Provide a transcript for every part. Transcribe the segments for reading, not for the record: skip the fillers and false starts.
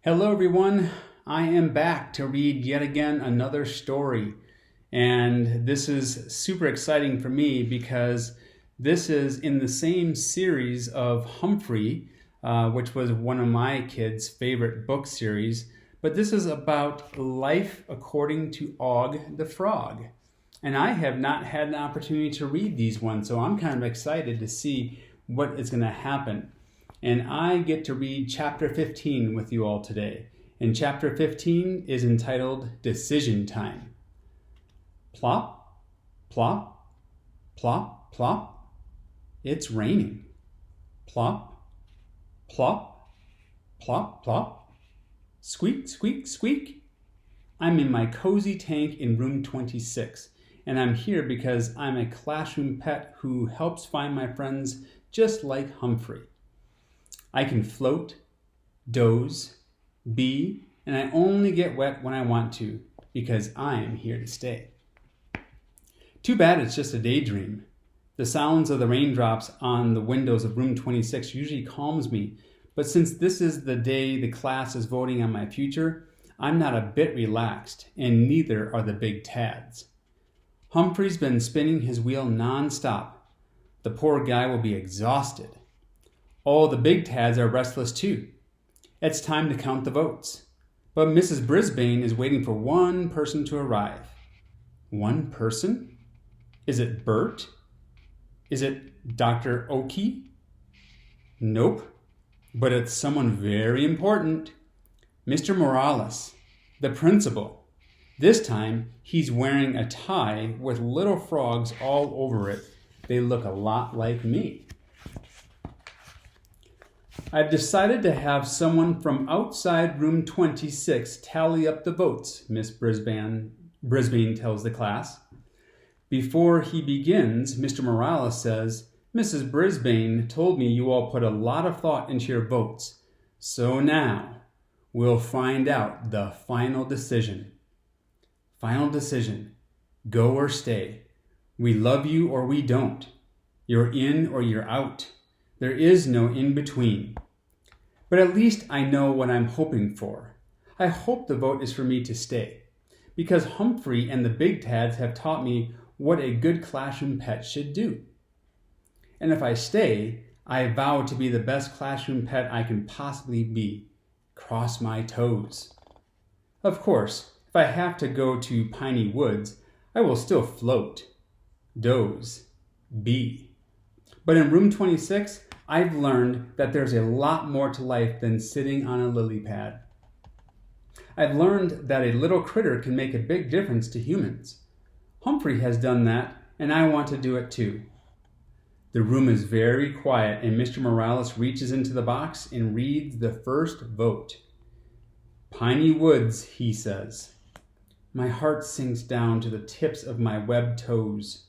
Hello, everyone. I am back to read yet again another story. And this is super exciting for me because this is in the same series of Humphrey, which was one of my kids' favorite book series. But this is about life according to Og the Frog. And I have not had an opportunity to read these ones, so I'm kind of excited to see what is going to happen. And I get to read chapter 15 with you all today. And chapter 15 is entitled Decision Time. Plop, plop, plop, plop. It's raining. Plop, plop, plop, plop. Squeak, squeak, squeak. I'm in my cozy tank in room 26. And I'm here because I'm a classroom pet who helps find my friends just like Humphrey. I can float, doze, be, and I only get wet when I want to because I am here to stay. Too bad it's just a daydream. The sounds of the raindrops on the windows of room 26 usually calms me, but since this is the day the class is voting on my future, I'm not a bit relaxed, and neither are the big Tads. Humphrey's been spinning his wheel non-stop. The poor guy will be exhausted. All the big Tads are restless too. It's time to count the votes. But Mrs. Brisbane is waiting for one person to arrive. One person? Is it Bert? Is it Dr. Oakey? Nope. But it's someone very important. Mr. Morales, the principal. This time, he's wearing a tie with little frogs all over it. They look a lot like me. I've decided to have someone from outside room 26 tally up the votes, Miss Brisbane tells the class. Before he begins, Mr. Morales says, Mrs. Brisbane told me you all put a lot of thought into your votes. So now, we'll find out the final decision. Final decision. Go or stay. We love you or we don't. You're in or you're out. There is no in-between. But at least I know what I'm hoping for. I hope the vote is for me to stay, because Humphrey and the big Tads have taught me what a good classroom pet should do. And if I stay, I vow to be the best classroom pet I can possibly be. Cross my toes. Of course, if I have to go to Piney Woods, I will still float, doze, be. But in room 26, I've learned that there's a lot more to life than sitting on a lily pad. I've learned that a little critter can make a big difference to humans. Humphrey has done that, and I want to do it too. The room is very quiet, and Mr. Morales reaches into the box and reads the first vote. Piney Woods, he says. My heart sinks down to the tips of my webbed toes.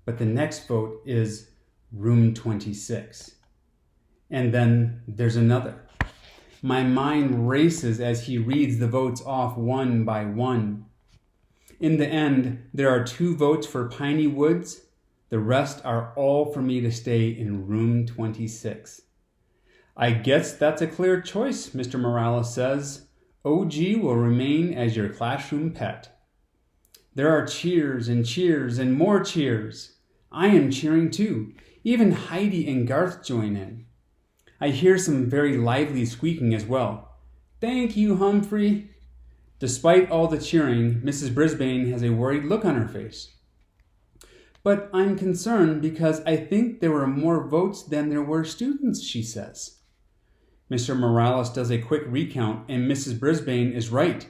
But the next vote is room 26. And then there's another. My mind races as he reads the votes off one by one. In the end, there are 2 votes for Piney Woods. The rest are all for me to stay in room 26. I guess that's a clear choice, Mr. Morales says. OG will remain as your classroom pet. There are cheers and more cheers. I am cheering too. Even Heidi and Garth join in. I hear some very lively squeaking as well. Thank you, Humphrey. Despite all the cheering, Mrs. Brisbane has a worried look on her face. But I'm concerned because I think there were more votes than there were students, she says. Mr. Morales does a quick recount, and Mrs. Brisbane is right.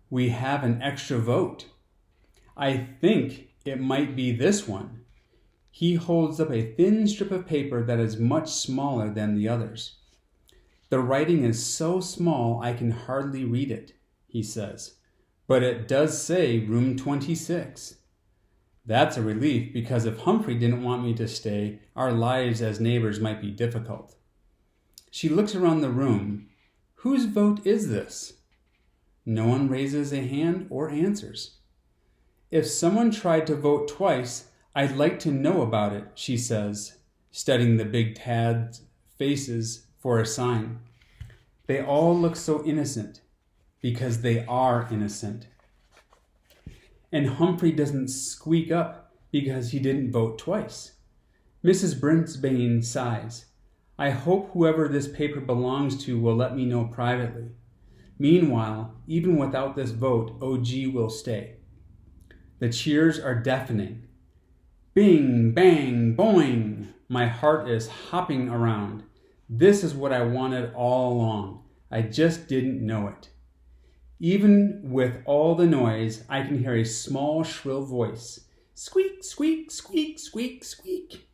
We have an extra vote. I think it might be this one. He holds up a thin strip of paper that is much smaller than the others. The writing is so small I can hardly read it, he says. But it does say room 26. That's a relief, because if Humphrey didn't want me to stay, our lives as neighbors might be difficult. She looks around the room. Whose vote is this? No one raises a hand or answers. If someone tried to vote twice, I'd like to know about it, she says, studying the big Tad's faces for a sign. They all look so innocent because they are innocent. And Humphrey doesn't squeak up because he didn't vote twice. Mrs. Brisbane sighs. I hope whoever this paper belongs to will let me know privately. Meanwhile, even without this vote, OG will stay. The cheers are deafening. Bing, bang, boing. My heart is hopping around. This is what I wanted all along. I just didn't know it. Even with all the noise, I can hear a small, shrill voice. Squeak, squeak, squeak, squeak, squeak.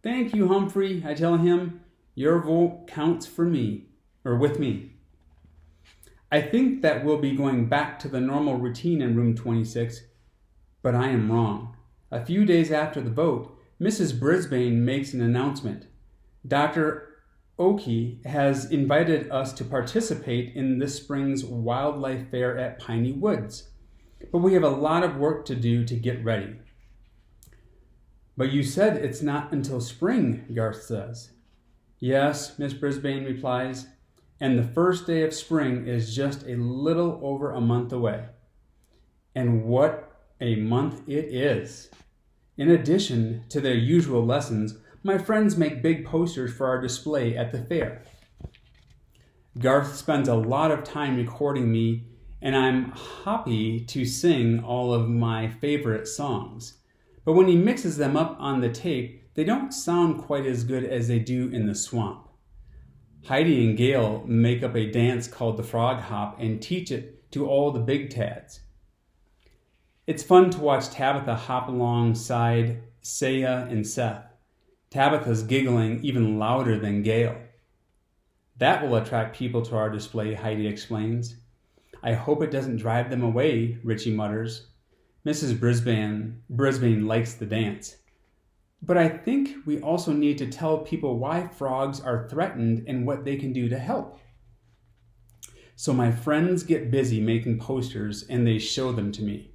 Thank you, Humphrey, I tell him. Your vote counts for me, or with me. I think that we'll be going back to the normal routine in room 26, but I am wrong. A few days after the vote, Mrs. Brisbane makes an announcement. Dr. Oakey has invited us to participate in this spring's wildlife fair at Piney Woods, but we have a lot of work to do to get ready. But you said it's not until spring, Garth says. Yes, Miss Brisbane replies, and the first day of spring is just a little over a month away. And what a month it is! In addition to their usual lessons, my friends make big posters for our display at the fair. Garth spends a lot of time recording me, and I'm happy to sing all of my favorite songs. But when he mixes them up on the tape, they don't sound quite as good as they do in the swamp. Heidi and Gail make up a dance called the Frog Hop and teach it to all the big tads. It's fun to watch Tabitha hop alongside Saya and Seth. Tabitha's giggling even louder than Gail. That will attract people to our display, Heidi explains. I hope it doesn't drive them away, Richie mutters. Mrs. Brisbane likes the dance. But I think we also need to tell people why frogs are threatened and what they can do to help. So my friends get busy making posters and they show them to me.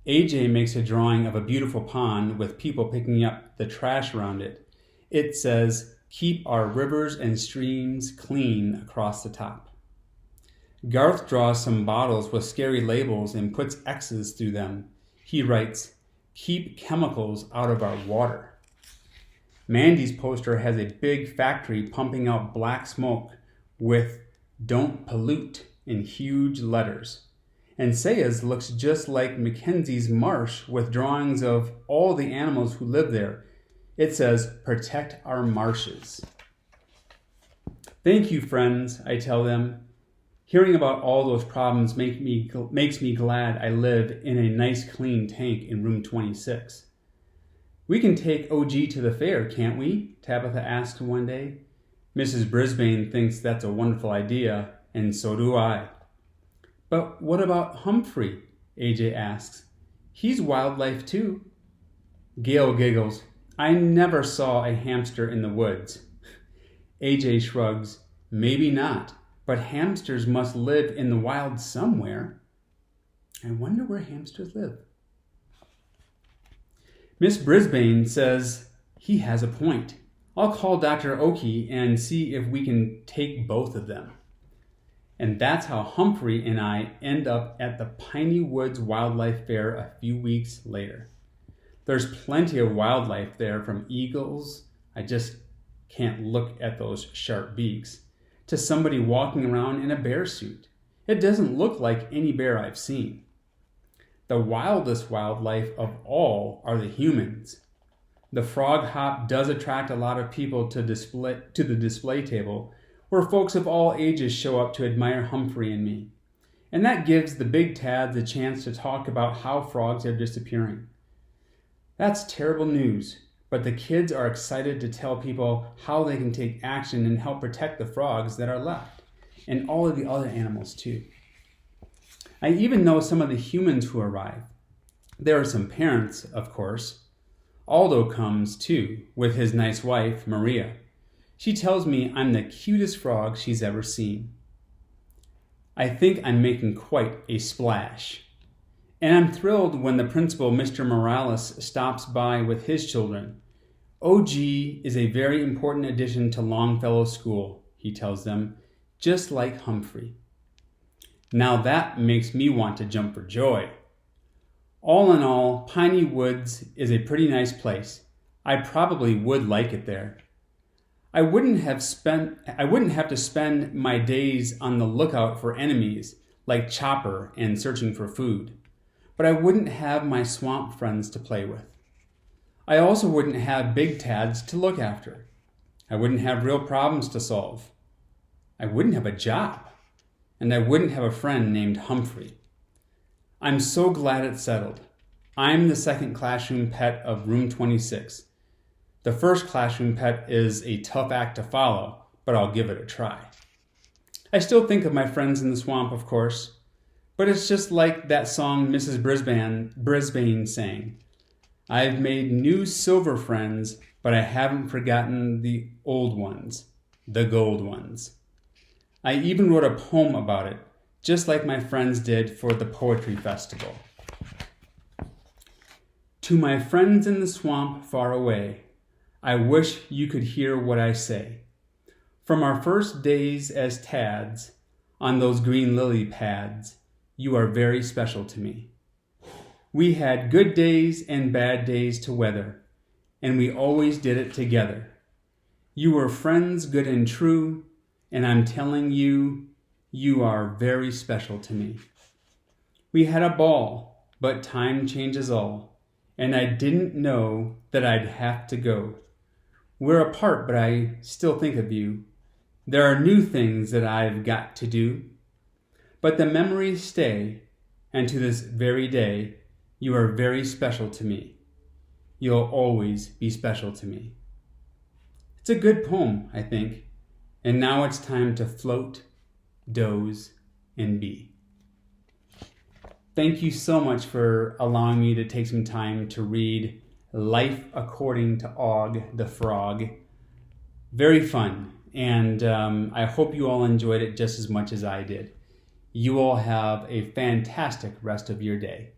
AJ makes a drawing of a beautiful pond with people picking up the trash around it. It says, keep our rivers and streams clean across the top. Garth draws some bottles with scary labels and puts X's through them. He writes, keep chemicals out of our water. Mandy's poster has a big factory pumping out black smoke with don't pollute in huge letters. And Saya's looks just like Mackenzie's marsh with drawings of all the animals who live there. It says, protect our marshes. Thank you, friends, I tell them. Hearing about all those problems makes me glad I live in a nice clean tank in room 26. We can take OG to the fair, can't we? Tabitha asked one day. Mrs. Brisbane thinks that's a wonderful idea, and so do I. But what about Humphrey? AJ asks. He's wildlife too. Gail giggles. I never saw a hamster in the woods. AJ shrugs. Maybe not, but hamsters must live in the wild somewhere. I wonder where hamsters live. Miss Brisbane says he has a point. I'll call Dr. Oakey and see if we can take both of them. And that's how Humphrey and I end up at the Piney Woods Wildlife Fair a few weeks later. There's plenty of wildlife there, from eagles, I just can't look at those sharp beaks, to somebody walking around in a bear suit. It doesn't look like any bear I've seen. The wildest wildlife of all are the humans. The frog hop does attract a lot of people to the display table, where folks of all ages show up to admire Humphrey and me. And that gives the big tads a chance to talk about how frogs are disappearing. That's terrible news, but the kids are excited to tell people how they can take action and help protect the frogs that are left, and all of the other animals too. I even know some of the humans who arrive. There are some parents, of course. Aldo comes too, with his nice wife, Maria. She tells me I'm the cutest frog she's ever seen. I think I'm making quite a splash. And I'm thrilled when the principal, Mr. Morales, stops by with his children. OG is a very important addition to Longfellow School, he tells them. just like Humphrey. Now that makes me want to jump for joy. All in all, Piney Woods is a pretty nice place. I probably would like it there. I wouldn't have to spend my days on the lookout for enemies like Chopper and searching for food, but I wouldn't have my swamp friends to play with. I also wouldn't have Big Tads to look after. I wouldn't have real problems to solve. I wouldn't have a job, and I wouldn't have a friend named Humphrey. I'm so glad it's settled. I'm the second classroom pet of room 26. The first classroom pet is a tough act to follow, but I'll give it a try. I still think of my friends in the swamp, of course, but it's just like that song Mrs. Brisbane sang. I've made new silver friends, but I haven't forgotten the old ones, the gold ones. I even wrote a poem about it, just like my friends did for the Poetry Festival. To my friends in the swamp far away, I wish you could hear what I say. From our first days as Tads, on those green lily pads, you are very special to me. We had good days and bad days to weather, and we always did it together. You were friends good and true, and I'm telling you, you are very special to me. We had a ball, but time changes all, and I didn't know that I'd have to go. We're apart, but I still think of you. There are new things that I've got to do, but the memories stay, and to this very day, you are very special to me. You'll always be special to me. It's a good poem, I think, and now it's time to float, doze, and be. Thank you so much for allowing me to take some time to read Life According to Og the Frog. Very fun, and I hope you all enjoyed it just as much as I did. You all have a fantastic rest of your day.